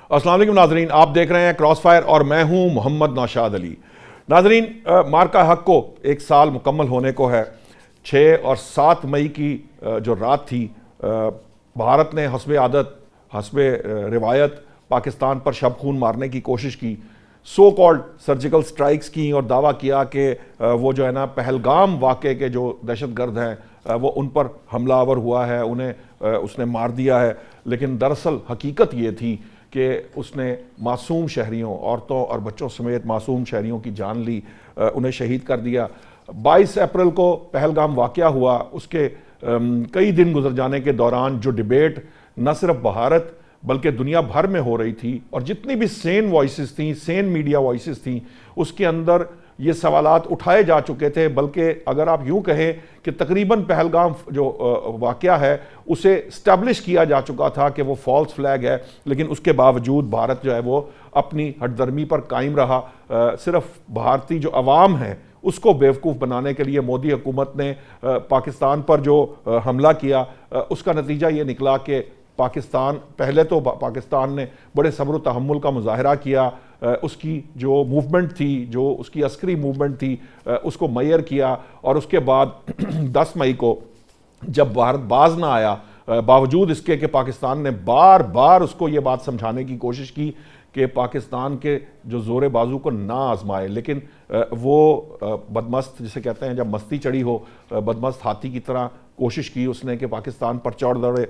السلام علیکم ناظرین، آپ دیکھ رہے ہیں کراس فائر اور میں ہوں محمد نوشاد علی۔ ناظرین، مارکا حق کو ایک سال مکمل ہونے کو ہے۔ 6 اور 7 مئی کی جو رات تھی، بھارت نے حسب عادت حسب روایت پاکستان پر شب خون مارنے کی کوشش کی، سو کالڈ سرجیکل سٹرائکس کی اور دعویٰ کیا کہ وہ جو ہے نا پہلگام واقعے کے جو دہشت گرد ہیں وہ ان پر حملہ آور ہوا ہے، انہیں اس نے مار دیا ہے۔ لیکن دراصل حقیقت یہ تھی کہ اس نے معصوم شہریوں، عورتوں اور بچوں سمیت معصوم شہریوں کی جان لی، انہیں شہید کر دیا۔ 22 اپریل کو پہلگام واقعہ ہوا، اس کے کئی دن گزر جانے کے دوران جو ڈیبیٹ نہ صرف بھارت بلکہ دنیا بھر میں ہو رہی تھی، اور جتنی بھی سین وائسز تھیں، سین میڈیا وائسز تھیں، اس کے اندر یہ سوالات اٹھائے جا چکے تھے۔ بلکہ اگر آپ یوں کہیں کہ تقریباً پہلگام جو واقعہ ہے اسے اسٹیبلش کیا جا چکا تھا کہ وہ فالس فلیگ ہے، لیکن اس کے باوجود بھارت جو ہے وہ اپنی ہٹ درمی پر قائم رہا۔ صرف بھارتی جو عوام ہے اس کو بیوقوف بنانے کے لیے مودی حکومت نے پاکستان پر جو حملہ کیا، اس کا نتیجہ یہ نکلا کہ پاکستان، پہلے تو پاکستان نے بڑے صبر و تحمل کا مظاہرہ کیا، اس کی جو موومنٹ تھی، جو اس کی عسکری موومنٹ تھی، اس کو میئر کیا، اور اس کے بعد 10 مئی کو جب بھارت باز نہ آیا، باوجود اس کے کہ پاکستان نے بار بار اس کو یہ بات سمجھانے کی کوشش کی کہ پاکستان کے جو زور بازو کو نہ آزمائے، لیکن وہ بدمست، جسے کہتے ہیں جب مستی چڑھی ہو، بدمست ہاتھی کی طرح کوشش کی اس نے کہ پاکستان پر چڑھ دوڑے۔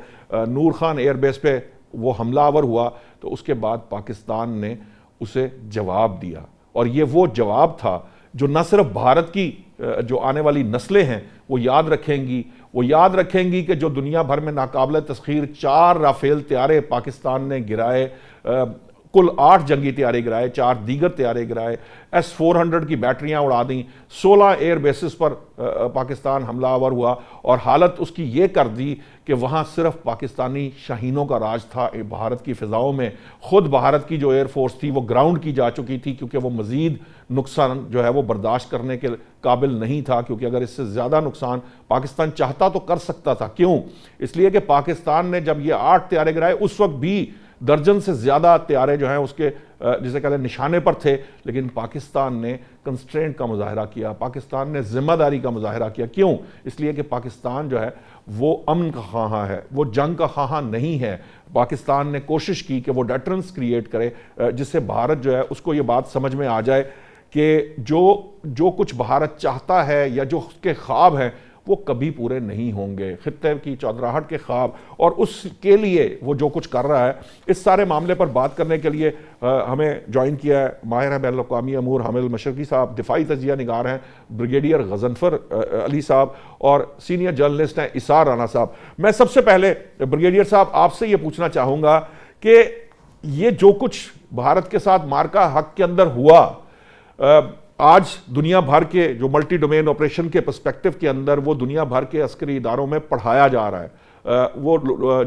نور خان ایئر بیس پہ وہ حملہ آور ہوا تو اس کے بعد پاکستان نے اسے جواب دیا، اور یہ وہ جواب تھا جو نہ صرف بھارت کی جو آنے والی نسلیں ہیں وہ یاد رکھیں گی، وہ یاد رکھیں گی کہ جو دنیا بھر میں ناقابل تسخیر 4 رافیل طیارے پاکستان نے گرائے، کل 8 جنگی طیارے گرائے، 4 دیگر طیارے گرائے، S-400 کی بیٹریاں اڑا دیں، 16 ایئر بیسز پر پاکستان حملہ آور ہوا، اور حالت اس کی یہ کر دی کہ وہاں صرف پاکستانی شاہینوں کا راج تھا بھارت کی فضاؤں میں۔ خود بھارت کی جو ایئر فورس تھی وہ گراؤنڈ کی جا چکی تھی، کیونکہ وہ مزید نقصان جو ہے وہ برداشت کرنے کے قابل نہیں تھا، کیونکہ اگر اس سے زیادہ نقصان پاکستان چاہتا تو کر سکتا تھا۔ کیوں؟ اس لیے کہ پاکستان نے جب یہ 8 طیارے گرائے، اس وقت بھی درجن سے زیادہ طیارے جو ہیں اس کے جسے کہتے ہیں نشانے پر تھے، لیکن پاکستان نے کنسٹرینٹ کا مظاہرہ کیا، پاکستان نے ذمہ داری کا مظاہرہ کیا۔ کیوں؟ اس لیے کہ پاکستان جو ہے وہ امن کا خواہاں ہے، وہ جنگ کا خواہاں نہیں ہے۔ پاکستان نے کوشش کی کہ وہ ڈیٹرنس کریٹ کرے، جس سے بھارت جو ہے اس کو یہ بات سمجھ میں آ جائے کہ جو کچھ بھارت چاہتا ہے یا جو اس کے خواب ہیں وہ کبھی پورے نہیں ہوں گے، خطے کی چودراہٹ کے خواب، اور اس کے لیے وہ جو کچھ کر رہا ہے۔ اس سارے معاملے پر بات کرنے کے لیے ہمیں جوائن کیا ہے ماہر بین الاقوامی امور حامد مشرقی صاحب، دفاعی تجزیہ نگار ہیں بریگیڈیئر غضنفر علی صاحب، اور سینئر جرنلسٹ ہیں اسار رانا صاحب۔ میں سب سے پہلے بریگیڈیئر صاحب آپ سے یہ پوچھنا چاہوں گا کہ یہ جو کچھ بھارت کے ساتھ مارکا حق کے اندر ہوا، آج دنیا بھر کے جو ملٹی ڈومین آپریشن کے پرسپیکٹو کے اندر وہ دنیا بھر کے عسکری اداروں میں پڑھایا جا رہا ہے، وہ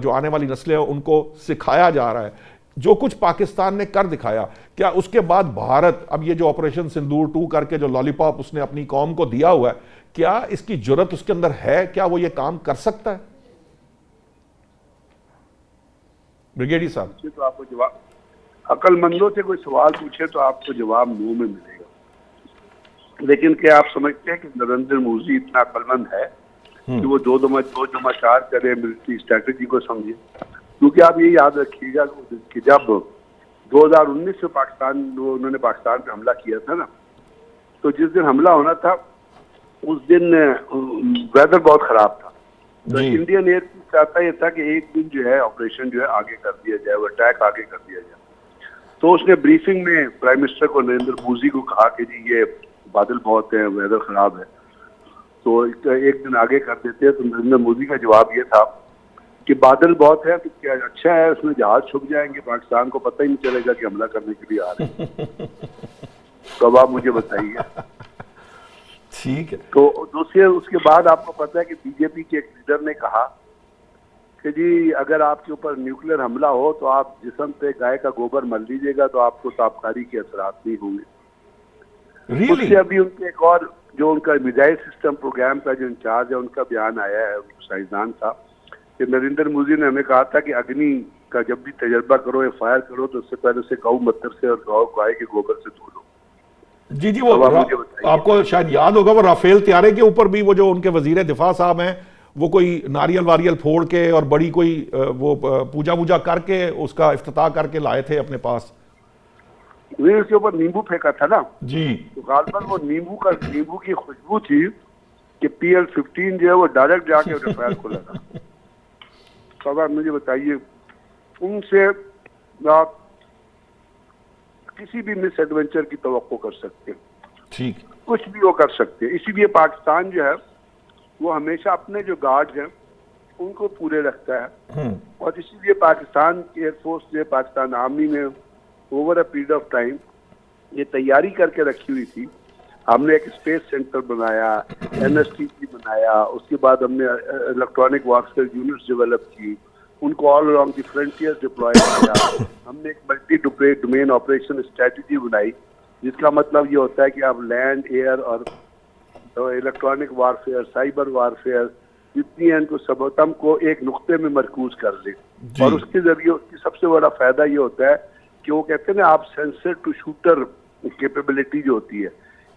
جو آنے والی نسلیں ہیں ان کو سکھایا جا رہا ہے، جو کچھ پاکستان نے کر دکھایا، کیا اس کے بعد بھارت اب یہ جو آپریشن سندور 2 کر کے جو لالی پاپ اس نے اپنی قوم کو دیا ہوا ہے، کیا اس کی جرت اس کے اندر ہے؟ کیا وہ یہ کام کر سکتا ہے؟ بریگیڈیئر صاحب تو آپ کو جواب، عقل مندوں سے کوئی سوال پوچھے تو آپ کو جواب منہ میں ملے گا، لیکن کیا آپ سمجھتے ہیں کہ نریندر مودی اتنا عقل مند ہے کہ وہ 2+2=4 کرے، ملٹری اسٹریٹجی کو سمجھے؟ کیونکہ آپ یہ یاد رکھیے گا کہ جب 2019 سے انہوں نے پاکستان پہ حملہ کیا تھا نا، تو جس دن حملہ ہونا تھا اس دن ویدر بہت خراب تھا، تو انڈین ایئر فورس چاہتا یہ تھا کہ ایک دن جو ہے آپریشن جو ہے آگے کر دیا جائے، وہ اٹیک آگے کر دیا جائے۔ تو اس نے بریفنگ میں پرائم منسٹر کو، نریندر مودی کو کہا کہ جی یہ بادل بہت ہیں، ویدر خراب ہے، تو ایک دن آگے کر دیتے ہیں۔ تو نریندر مودی کا جواب یہ تھا کہ بادل بہت ہے تو کیا اچھا ہے، اس میں جہاز چھپ جائیں گے، پاکستان کو پتہ ہی نہیں چلے گا کہ حملہ کرنے کے لیے آ رہے ہیں۔ تو اب آپ مجھے بتائیے، ٹھیک ہے۔ تو دوسرے اس کے بعد آپ کو پتہ ہے کہ بی جے پی کے ایک لیڈر نے کہا کہ جی اگر آپ کے اوپر نیوکلیر حملہ ہو تو آپ جسم پہ گائے کا گوبر مل لیجیے گا تو آپ کو تابکاری کے اثرات نہیں ہوں گے۔ اس سے ابھی ان کے ایک اور جو ان کا میزائل سسٹم پروگرام کا جو انچارج ہے ان کا بیان آیا ہے، سائنسدان تھا، کہ نریندر مودی نے ہمیں کہا تھا کہ اگنی کا جب بھی تجربہ کرو یا فائر کرو تو اس سے پہلے اسے گاؤں متر سے اور گائے کے گوبر سے دھو لو. جی جی، وہ آپ کو شاید یاد ہوگا وہ رافیل طیارے کے اوپر بھی وہ جو ان کے وزیر دفاع صاحب ہیں وہ کوئی ناریل واریل پھوڑ کے اور بڑی کوئی وہ پوجا ووجا کر کے اس کا افتتاح کر کے لائے تھے اپنے پاس. اس کے اوپر نیمبو پھینکا تھا نا جی تو غالباً وہ نیمبو کی خوشبو تھی کہ PL-15 جو ہے وہ ڈائریکٹ جا کے رافیل کو لگا. تو آپ مجھے بتائیے ان سے آپ کسی بھی مس ایڈونچر کی توقع کر سکتے ہیں, ٹھیک, کچھ بھی وہ کر سکتے ہیں. اسی لیے پاکستان جو ہے وہ ہمیشہ اپنے جو گارڈز ہیں ان کو پورے رکھتا ہے, اور اسی لیے پاکستان کی ایئر فورس نے, پاکستان آرمی نے over a period of time یہ تیاری کر کے رکھی ہوئی تھی. ہم نے ایک اسپیس سینٹر بنایا, NSTC بنایا, اس کے بعد ہم نے الیکٹرانک وارفیئر یونٹس ڈیولپ کی, ان کو آل along دی فرنٹیئر ڈپلوائے کیا. ہم نے ایک ملٹی ڈومین آپریشن اسٹریٹجی بنائی جس کا مطلب یہ ہوتا ہے کہ آپ لینڈ, ایئر اور الیکٹرانک وارفیئر, سائبر وارفیئر جتنی ہیں ان کو سبتم کو ایک نقطے میں مرکوز کر لیں. اور اس کے ذریعے اس کی سب سے بڑا فائدہ یہ ہوتا ہے کہ وہ کہتے ہیں نا آپ سینسر ٹو شوٹر کیپیبلٹی جو ہوتی ہے,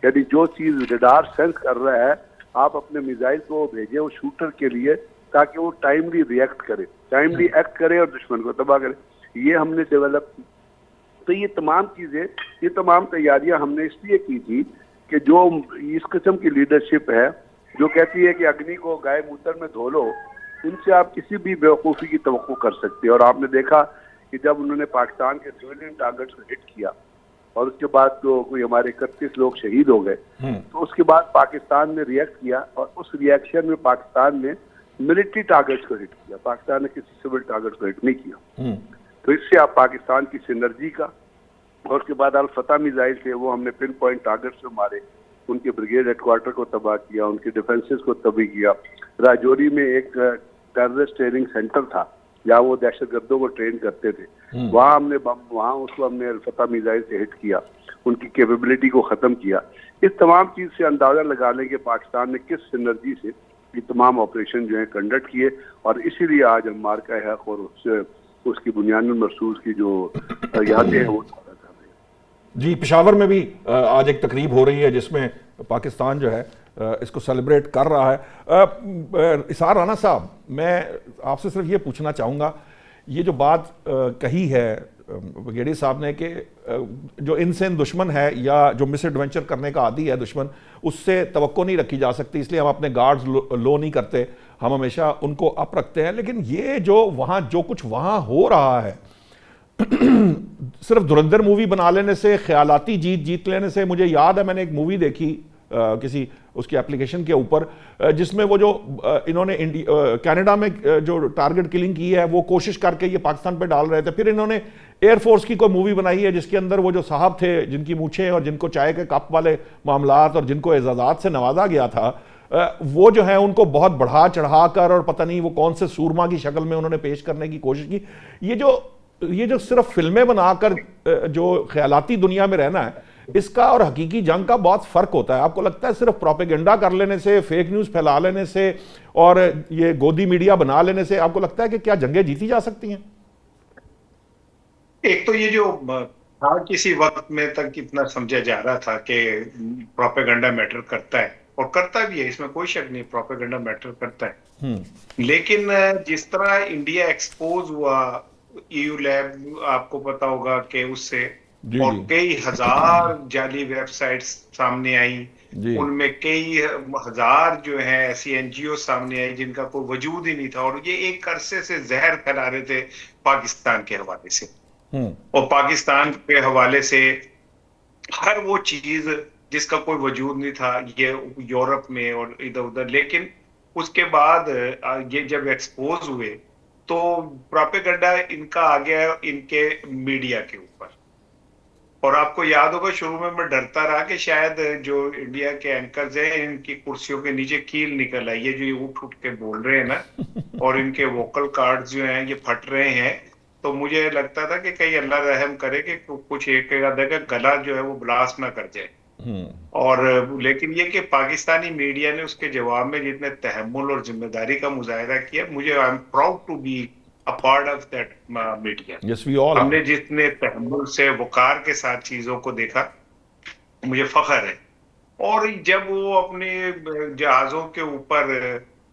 یعنی جو چیز ریڈار سینس کر رہا ہے آپ اپنے میزائل کو بھیجیں وہ شوٹر کے لیے تاکہ وہ ٹائملی ریئیکٹ کرے, ٹائملی ایکٹ کرے اور دشمن کو تباہ کرے. یہ ہم نے ڈیولپ کی. تو یہ تمام چیزیں, یہ تمام تیاریاں ہم نے اس لیے کی تھی کہ جو اس قسم کی لیڈرشپ ہے جو کہتی ہے کہ اگنی کو گائے موتر میں دھو لو, ان سے آپ کسی بھی بیوقوفی کی توقع کر سکتے ہیں. اور آپ نے دیکھا کہ جب انہوں نے پاکستان کے سویلین ٹارگٹس کو ہٹ کیا اور اس کے بعد تو کوئی ہمارے 31 لوگ شہید ہو گئے, تو اس کے بعد پاکستان نے ریئیکٹ کیا, اور اس ریئیکشن میں پاکستان نے ملٹری ٹارگٹس کو ہٹ کیا, پاکستان نے کسی سول ٹارگٹ کو ہٹ نہیں کیا. تو اس سے آپ پاکستان کی سینرجی کا, اور اس کے بعد الفتح میزائل تھے وہ ہم نے پن پوائنٹ ٹارگٹ سے مارے, ان کے بریگیڈ ہیڈ کوارٹر کو تباہ کیا, ان کے ڈیفنسز کو تباہ کیا. راجوری میں ایک ٹیررسٹ ٹریننگ سینٹر تھا جہاں وہ دہشت گردوں کو ٹرین کرتے تھے, وہاں ہم نے اس کو ہم نے الفتح میزائل سے ہٹ کیا, ان کی کیپیبلٹی کو ختم کیا. اس تمام چیز سے اندازہ لگا لیں کہ پاکستان نے کس سینرجی سے یہ تمام آپریشن جو ہیں کنڈکٹ کیے, اور اسی لیے آج ہم مارکا حق اور اس کی بنیاد مرصوص کی جو یادیں ہیں وہ تازہ کر رہے ہیں. جی, پشاور میں بھی آج ایک تقریب ہو رہی ہے جس میں پاکستان جو ہے اس کو سیلیبریٹ کر رہا ہے. اسار رانا صاحب, میں آپ سے صرف یہ پوچھنا چاہوں گا, یہ جو بات کہی ہے بگیڑی صاحب نے کہ جو ان سے دشمن ہے یا جو مس ایڈونچر کرنے کا عادی ہے دشمن, اس سے توقع نہیں رکھی جا سکتی, اس لیے ہم اپنے گارڈز لو نہیں کرتے, ہم ہمیشہ ان کو اپ رکھتے ہیں. لیکن یہ جو کچھ وہاں ہو رہا ہے صرف دھرندر مووی بنا لینے سے, خیالاتی جیت لینے سے. مجھے یاد ہے میں نے ایک مووی دیکھی کسی اس کی اپلیکیشن کے اوپر جس میں وہ جو انہوں نے کینیڈا میں جو ٹارگٹ کلنگ کی ہے وہ کوشش کر کے یہ پاکستان پہ ڈال رہے تھے. پھر انہوں نے ایئر فورس کی کوئی مووی بنائی ہے جس کے اندر وہ جو صاحب تھے جن کی مونچھیں اور جن کو چائے کے کپ والے معاملات اور جن کو اعزازات سے نوازا گیا تھا, وہ جو ہیں ان کو بہت بڑھا چڑھا کر اور پتہ نہیں وہ کون سے سورما کی شکل میں انہوں نے پیش کرنے کی کوشش کی. یہ جو صرف فلمیں بنا کر جو خیالاتی دنیا میں رہنا ہے, اس کا اور حقیقی جنگ کا بہت فرق ہوتا ہے. آپ کو لگتا ہے صرف پروپیگنڈا کر لینے سے, فیک نیوز پھیلا لینے سے اور یہ گودی میڈیا بنا لینے سے آپ کو لگتا ہے کہ کیا جنگیں جیتی جا سکتی ہیں؟ ایک تو یہ جو کسی وقت میں تک اتنا سمجھا جا رہا تھا کہ پروپیگنڈا میٹر کرتا ہے, اور کرتا بھی ہے, اس میں کوئی شک نہیں, پروپیگنڈا میٹر کرتا ہے. لیکن جس طرح انڈیا ایکسپوز ہوا, EU لیب آپ کو پتا ہوگا کہ اس سے, اور کئی ہزار جعلی ویب سائٹس سامنے آئیں, ان میں کئی ہزار جو ہیں ایسی NGO سامنے آئی جن کا کوئی وجود ہی نہیں تھا, اور یہ ایک عرصے سے زہر پھیلا رہے تھے پاکستان کے حوالے سے. اور پاکستان کے حوالے سے ہر وہ چیز جس کا کوئی وجود نہیں تھا یہ یورپ میں اور ادھر ادھر. لیکن اس کے بعد یہ جب ایکسپوز ہوئے تو پروپیگنڈا ان کا آ گیا ان کے میڈیا کے اوپر. اور آپ کو یاد ہوگا شروع میں ڈرتا رہا کہ شاید جو انڈیا کے اینکرز ہیں ان کی کرسیوں کے نیچے کیل نکل آئی ہے, جو یہ اٹھ کے بول رہے ہیں نا, اور ان کے ووکل کارڈ جو ہیں یہ پھٹ رہے ہیں. تو مجھے لگتا تھا کہ کہیں اللہ رحم کرے کہ کچھ ایک گلا جو ہے وہ بلاسٹ نہ کر جائے. اور لیکن یہ کہ پاکستانی میڈیا نے اس کے جواب میں جتنے تحمل اور ذمہ داری کا مظاہرہ کیا, مجھے I am proud to be a part of that media. Yes, we all are. ہم نے جتنے تحمل سے وقار کے ساتھ چیزوں کو دیکھا مجھے فخر ہے. اور جب وہ اپنے جہازوں کے اوپر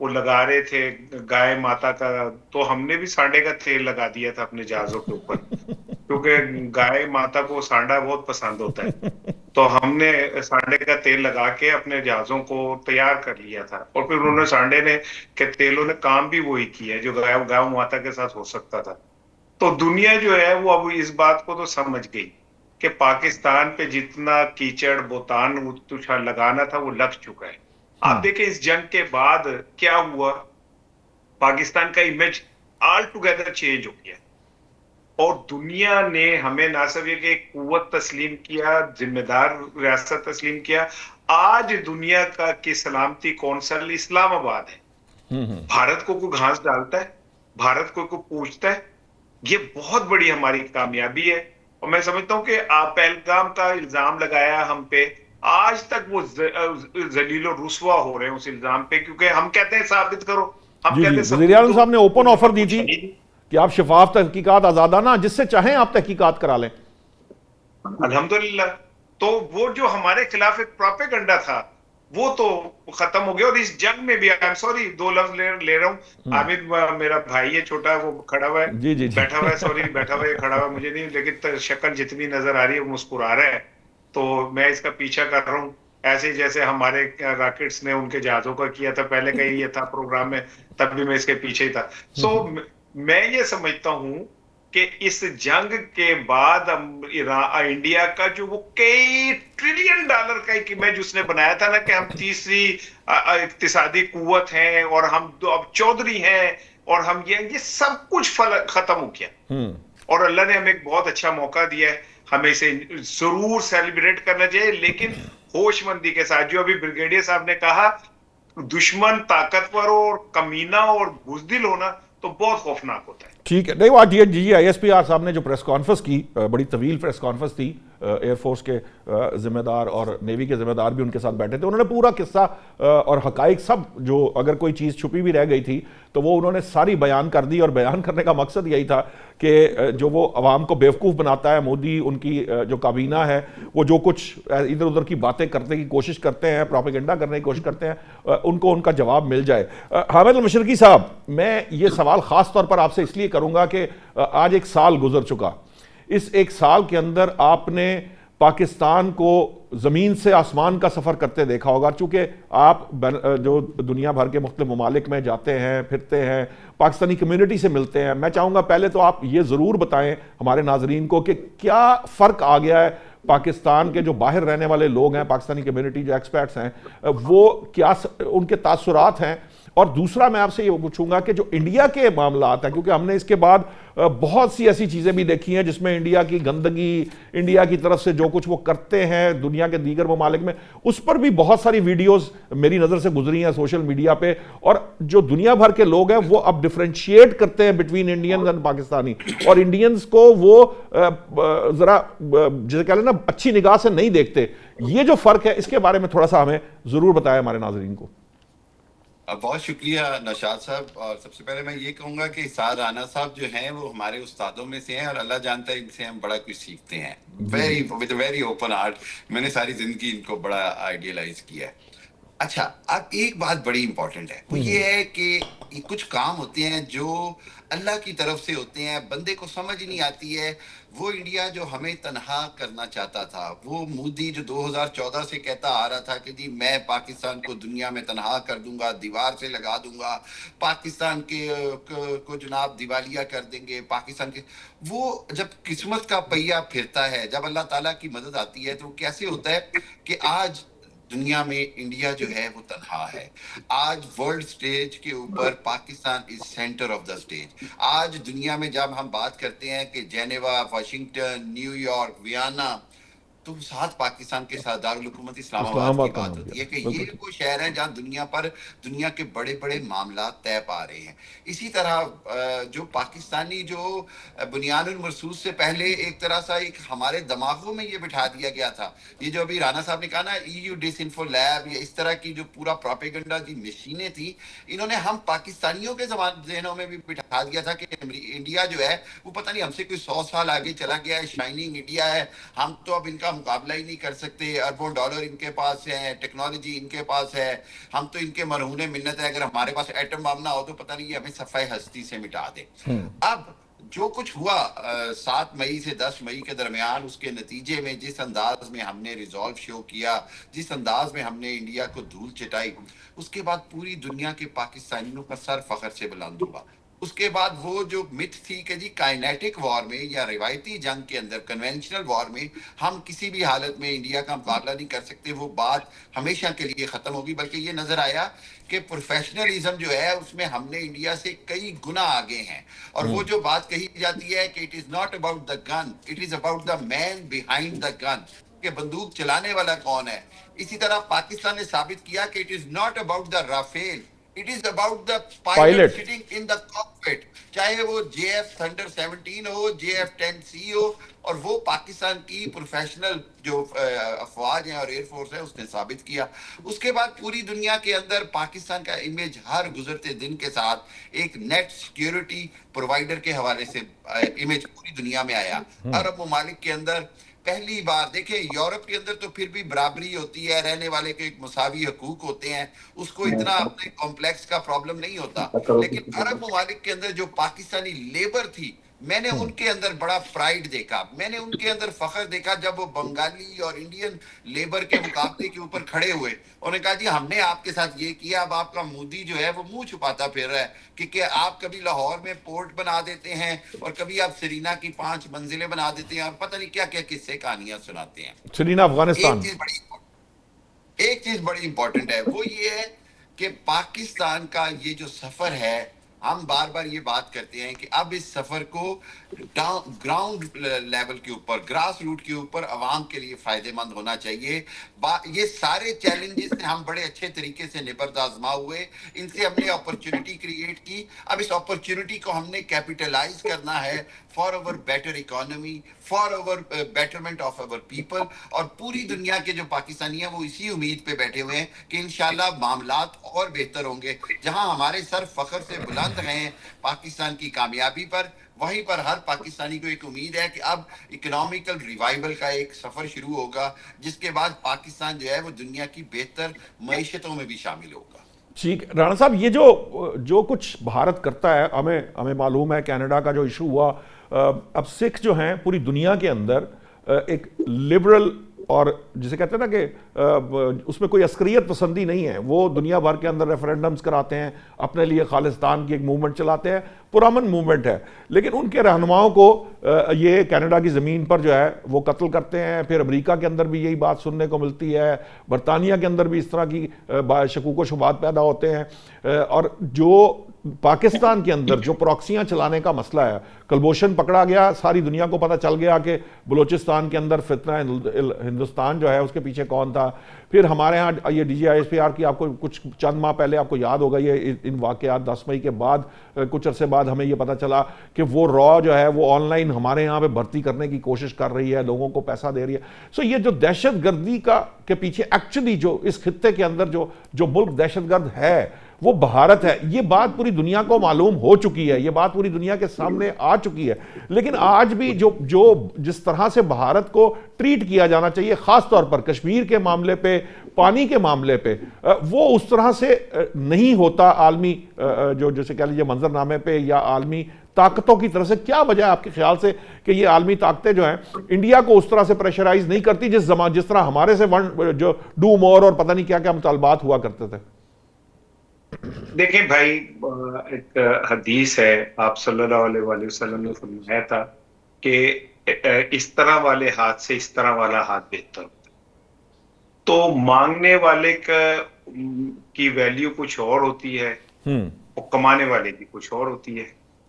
وہ لگا رہے تھے گائے ماتا کا, تو ہم نے بھی سانڈے کا تیل لگا دیا تھا اپنے جہازوں کے اوپر, کیونکہ گائے ماتا کو سانڈا بہت پسند ہوتا ہے. تو ہم نے سانڈے کا تیل لگا کے اپنے جہازوں کو تیار کر لیا تھا, اور پھر انہوں نے سانڈے نے کہ تیلوں نے کام بھی وہی کیا جو گائے ماتا کے ساتھ ہو سکتا تھا. تو دنیا جو ہے وہ اب اس بات کو تو سمجھ گئی کہ پاکستان پہ جتنا کیچڑ بوتان لگانا تھا وہ لگ چکا ہے. آپ دیکھیں اس جنگ کے بعد کیا ہوا, پاکستان کا امیج آل ٹوگیدر چینج ہو گیا, اور دنیا نے ہمیں نہ صرف یہ کہ قوت تسلیم کیا, ذمہ دار ریاست تسلیم کیا. آج دنیا کا کی سلامتی کونسل اسلام آباد ہے. بھارت کو کوئی گھاس ڈالتا ہے, بھارت کو کوئی پوچھتا ہے, یہ بہت بڑی ہماری کامیابی ہے. اور میں سمجھتا ہوں کہ پہلگام کا الزام لگایا ہم پہ, آج تک وہ ذلیل و رسوا ہو رہے ہیں اس الزام پہ, کیونکہ ہم کہتے ہیں ثابت کرو, ہم جی کہتے جی, ہیں وزیر اعظم صاحب نے اوپن آفر دی کچھ تھی ہے ہی نہیں. کہ آپ شفاف تحقیقات آزادانہ جس سے چاہیں آپ تحقیقات کرا لیں. الحمدللہ. تو وہ جو ہمارے خلاف ایک پروپیگنڈا تھا وہ تو ختم ہو گیا. اور اس جنگ میں بھی, آئی ایم سوری دو لفظ لے رہا ہوں, عامر میرا بھائی ہے چھوٹا, وہ کھڑا ہوا ہے, جی جی جی, بیٹھا ہوا ہے, سوری بیٹھا ہوا ہے, کھڑا ہوا ہے مجھے نہیں, لیکن شکل جتنی نظر آ رہی ہے وہ مسکرا رہا ہے. تو میں اس کا پیچھا کر رہا ہوں, ایسے جیسے ہمارے راکٹس نے ان کے جہازوں کا کیا تھا پہلے کا یہ تھا پروگرام میں, تب بھی میں اس کے پیچھے ہی تھا. سو میں یہ سمجھتا ہوں کہ اس جنگ کے بعد انڈیا کا جو وہ کئی ٹریلین ڈالر کا ایک امیج اس نے بنایا تھا نا کہ ہم تیسری اقتصادی قوت ہیں اور ہم اب چودھری ہیں اور ہم یہ سب کچھ ختم ہو گیا. اور اللہ نے ہمیں ایک بہت اچھا موقع دیا ہے, ہمیں اسے ضرور سیلیبریٹ کرنا چاہیے, لیکن ہوش مندی کے ساتھ. جو ابھی بریگیڈیئر صاحب نے کہا دشمن طاقتور اور کمینہ اور بزدل ہونا تو بہت خوفناک ہوتا ہے. ٹھیک ہے. نہیں وہ جی آئی ایس پی آر صاحب نے جو پریس کانفرنس کی, بڑی طویل پریس کانفرنس تھی, ایئر فورس کے ذمہ دار اور نیوی کے ذمہ دار بھی ان کے ساتھ بیٹھے تھے. انہوں نے پورا قصہ اور حقائق سب, جو اگر کوئی چیز چھپی بھی رہ گئی تھی تو وہ انہوں نے ساری بیان کر دی. اور بیان کرنے کا مقصد یہی تھا کہ جو وہ عوام کو بیوقوف بناتا ہے مودی, ان کی جو کابینہ ہے وہ جو کچھ ادھر ادھر کی باتیں کرنے کی کوشش کرتے ہیں, پروپیگنڈا کرنے کی کوشش کرتے ہیں, ان کو ان کا جواب مل جائے. حامد المشرقی صاحب, میں یہ سوال خاص طور پر آپ سے اس لیے کروں گا کہ آج ایک سال گزر چکا. اس ایک سال کے اندر آپ نے پاکستان کو زمین سے آسمان کا سفر کرتے دیکھا ہوگا, چونکہ آپ جو دنیا بھر کے مختلف ممالک میں جاتے ہیں, پھرتے ہیں, پاکستانی کمیونٹی سے ملتے ہیں. میں چاہوں گا پہلے تو آپ یہ ضرور بتائیں ہمارے ناظرین کو کہ کیا فرق آ گیا ہے پاکستان کے جو باہر رہنے والے لوگ ہیں, پاکستانی کمیونٹی جو ایکسپیرٹس ہیں, وہ کیا ان کے تاثرات ہیں. اور دوسرا میں آپ سے یہ پوچھوں گا کہ جو انڈیا کے معاملات ہیں, کیونکہ ہم نے اس کے بعد بہت سی ایسی چیزیں بھی دیکھی ہیں جس میں انڈیا کی گندگی, انڈیا کی طرف سے جو کچھ وہ کرتے ہیں دنیا کے دیگر ممالک میں, اس پر بھی بہت ساری ویڈیوز میری نظر سے گزری ہیں سوشل میڈیا پہ. اور جو دنیا بھر کے لوگ ہیں وہ اب ڈفرینشیٹ کرتے ہیں بٹوین انڈینز اینڈ پاکستانی, اور انڈینز کو وہ ذرا جسے کہہ لیں نا اچھی نگاہ سے نہیں دیکھتے. یہ جو فرق ہے اس کے بارے میں تھوڑا سا ہمیں ضرور بتائیں ہمارے ناظرین کو. بہت شکریہ نوشاد صاحب. اور سب سے پہلے میں یہ کہوں گا کہ سعد رانا صاحب جو ہیں وہ ہمارے استادوں میں سے ہیں, اور اللہ جانتا ہے ان سے ہم بڑا کچھ سیکھتے ہیں. with a very open heart. میں نے ساری زندگی ان کو بڑا آئیڈیلائز کیا ہے. اچھا, اب ایک بات بڑی امپورٹنٹ ہے, وہ یہ ہے کہ کچھ کام ہوتے ہیں جو اللہ کی طرف سے ہوتے ہیں, بندے کو سمجھ نہیں آتی ہے. وہ انڈیا جو ہمیں تنہا کرنا چاہتا تھا, وہ مودی جو 2014 سے کہتا آ رہا تھا کہ جی میں پاکستان کو دنیا میں تنہا کر دوں گا, دیوار سے لگا دوں گا, پاکستان کو جناب دیوالیہ کر دیں گے پاکستان کے, وہ جب قسمت کا پہیہ پھرتا ہے, جب اللہ تعالیٰ کی مدد آتی ہے, تو کیسے ہوتا ہے کہ آج دنیا میں انڈیا جو ہے وہ تنہا ہے. آج ورلڈ سٹیج کے اوپر پاکستان از سینٹر آف دا سٹیج. آج دنیا میں جب ہم بات کرتے ہیں کہ Geneva, Washington, new York, Vienna, تو ساتھ پاکستان کے ساتھ دارالحکومت اسلام اسلام آباد آباد کی کا بات نام ہوتی کیا ہے کہ بالکل یہ ٹھیک. وہ شہر ہے جہاں دنیا کے بڑے بڑے معاملات طے پا رہے ہیں. اسی طرح جو پاکستانی جو بنیان المرصوص سے پہلے ایک طرح سا ایک ہمارے دماغوں میں یہ بٹھا دیا گیا تھا, یہ جو ابھی رانا صاحب نے کہا نا EU ڈس انفو لیب یا اس طرح کی جو پورا پروپیگنڈا کی مشینیں تھیں, انہوں نے ہم پاکستانیوں کے ذہنوں میں بھی بٹھا دیا تھا کہ انڈیا جو ہے وہ پتہ نہیں ہم سے کوئی 100 سال آگے چلا گیا ہے, شائننگ انڈیا ہے, ہم تو اب ان کا مقابلہ ہی نہیں کر سکتے, اربوں ڈالر ان کے پاس ہے, ٹیکنالوجی ان کے پاس ہے, ہم تو ان کے مرہون منت ہے, اگر ہمارے پاس ایٹم بم نہ ہو تو پتہ نہیں یہ ہمیں صفحہ ہستی سے مٹا دے. اب جو کچھ ہوا 7 مئی سے 10 مئی کے درمیان, اس کے نتیجے میں جس انداز میں ہم نے ریزالو شو کیا, جس انداز میں ہم نے انڈیا کو دھول چٹائی, اس کے بعد پوری دنیا کے پاکستانیوں کا سر فخر سے بلند ہوا. اس کے بعد وہ جو مت تھی کہ جی کائنیٹک وار میں یا روایتی جنگ کے اندر, کنونشنل وار میں ہم کسی بھی حالت میں انڈیا کا مقابلہ نہیں کر سکتے, وہ بات ہمیشہ کے لیے ختم ہوگی. بلکہ یہ نظر آیا کہ پروفیشنلزم جو ہے اس میں ہم نے انڈیا سے کئی گنا آگے ہیں. اور وہ جو بات کہی جاتی ہے کہ it is not about the gun, it is about the man behind the gun, کہ بندوق چلانے والا کون ہے. اسی طرح پاکستان نے ثابت کیا کہ it is not about the Rafale, it is about the pilot pilot sitting in the cockpit, چاہے وہ JF Thunder 17 ہو, JF-10C ہو, اور وہ پاکستان کی پروفیشنل جو افواج ہیں اور ایئر فورس ہے اس نے ثابت کیا. اس کے بعد پوری دنیا کے اندر پاکستان کا امیج ہر گزرتے دن کے ساتھ ایک نیٹ سیکیورٹی پرووائڈر کے حوالے سے امیج پوری دنیا میں آیا. عرب ممالک کے اندر پہلی بار دیکھیں, یورپ کے اندر تو پھر بھی برابری ہوتی ہے, رہنے والے کے ایک مساوی حقوق ہوتے ہیں, اس کو اتنا اپنے کمپلیکس کا پرابلم نہیں ہوتا. لیکن عرب ممالک کے اندر جو پاکستانی لیبر تھی, میں نے ان کے اندر بڑا پرائیڈ دیکھا, میں نے ان کے اندر فخر دیکھا جب وہ بنگالی اور انڈین لیبر کے مقابلے کے اوپر کھڑے ہوئے. انہوں نے کہا جی ہم نے آپ کے ساتھ یہ کیا, اب آپ کا مودی جو ہے وہ منہ چھپاتا پھر رہا ہے کہ آپ کبھی لاہور میں پورٹ بنا دیتے ہیں اور کبھی آپ سرینا کی 5 منزلیں بنا دیتے ہیں اور پتہ نہیں کیا کیا قصے کہانیاں سناتے ہیں. سرینا افغانستان. ایک چیز بڑی امپورٹنٹ ہے, وہ یہ ہے کہ پاکستان کا یہ جو سفر ہے, ہم بار بار یہ بات کرتے ہیں کہ اب اس سفر کو گراؤنڈ لیول کے اوپر, گراس روٹ کے اوپر عوام کے لیے فائدہ مند ہونا چاہیے. یہ سارے چیلنجز سے ہم بڑے اچھے طریقے سے نبرد آزما ہوئے, ان سے ہم نے اپرچونٹی کریٹ کی. اب اس اپرچونٹی کو ہم نے کیپیٹلائز کرنا ہے for over better economy, for over betterment of over people. اور پوری دنیا کے جو پاکستانی ہیں وہ اسی امید پہ بیٹھے ہوئے ہیں کہ انشاءاللہ معاملات اور بہتر ہوں گے. جہاں ہمارے سر فخر سے بلند ہیں پاکستان کی کامیابی پر, وہیں پر ہر پاکستانی کو ایک امید ہے کہ اب اکنامیکل ریوائول کا ایک سفر شروع ہوگا, جس کے بعد پاکستان جو ہے وہ دنیا کی بہتر معیشتوں میں بھی شامل ہوگا. ٹھیک. رانا صاحب, یہ جو کچھ بھارت کرتا ہے, ہمیں معلوم ہے کینیڈا کا جو ایشو ہوا, اب سکھ جو ہیں پوری دنیا کے اندر ایک لبرل, اور جسے کہتے ہیں نا کہ اس میں کوئی عسکریت پسندی نہیں ہے, وہ دنیا بھر کے اندر ریفرینڈمز کراتے ہیں, اپنے لیے خالصتان کی ایک موومنٹ چلاتے ہیں, پرامن موومنٹ ہے. لیکن ان کے رہنماؤں کو یہ کینیڈا کی زمین پر جو ہے وہ قتل کرتے ہیں. پھر امریکہ کے اندر بھی یہی بات سننے کو ملتی ہے, برطانیہ کے اندر بھی اس طرح کی شکوک و شبہات پیدا ہوتے ہیں. اور جو پاکستان کے اندر جو پراکسیاں چلانے کا مسئلہ ہے, کلبھوشن پکڑا گیا, ساری دنیا کو پتہ چل گیا کہ بلوچستان کے اندر فتنہ ہندوستان جو ہے اس کے پیچھے کون تھا. پھر ہمارے ہاں یہ DGISPR کی, آپ کو کچھ چند ماہ پہلے آپ کو یاد ہوگا یہ ان واقعات, 10 مئی کے بعد کچھ عرصے بعد ہمیں یہ پتہ چلا کہ وہ را جو ہے وہ آن لائن ہمارے یہاں پہ بھرتی کرنے کی کوشش کر رہی ہے, لوگوں کو پیسہ دے رہی ہے. سو یہ جو دہشت گردی کے پیچھے ایکچولی جو اس خطے کے اندر جو ملک دہشت گرد ہے وہ بھارت ہے. یہ بات پوری دنیا کو معلوم ہو چکی ہے, یہ بات پوری دنیا کے سامنے آ چکی ہے. لیکن آج بھی جو جس طرح سے بھارت کو ٹریٹ کیا جانا چاہیے, خاص طور پر کشمیر کے معاملے پہ, پانی کے معاملے پہ, وہ اس طرح سے نہیں ہوتا عالمی جیسے کہہ لیجیے منظر نامے پہ یا عالمی طاقتوں کی طرف سے. کیا وجہ ہے آپ کے خیال سے کہ یہ عالمی طاقتیں جو ہیں انڈیا کو اس طرح سے پریشرائز نہیں کرتی جس طرح ہمارے سے جو ڈو مور اور پتہ نہیں کیا کیا مطالبات ہوا کرتے تھے؟ دیکھیں بھائی, ایک حدیث ہے, آپ صلی اللہ علیہ وآلہ وسلم نے فرمایا تھا کہ اس طرح والے ہاتھ سے اس طرح والا ہاتھ بہتر ہوتا ہے. تو مانگنے والے کی ویلیو کچھ اور ہوتی ہے, اور کمانے والے کی کچھ اور ہوتی ہے.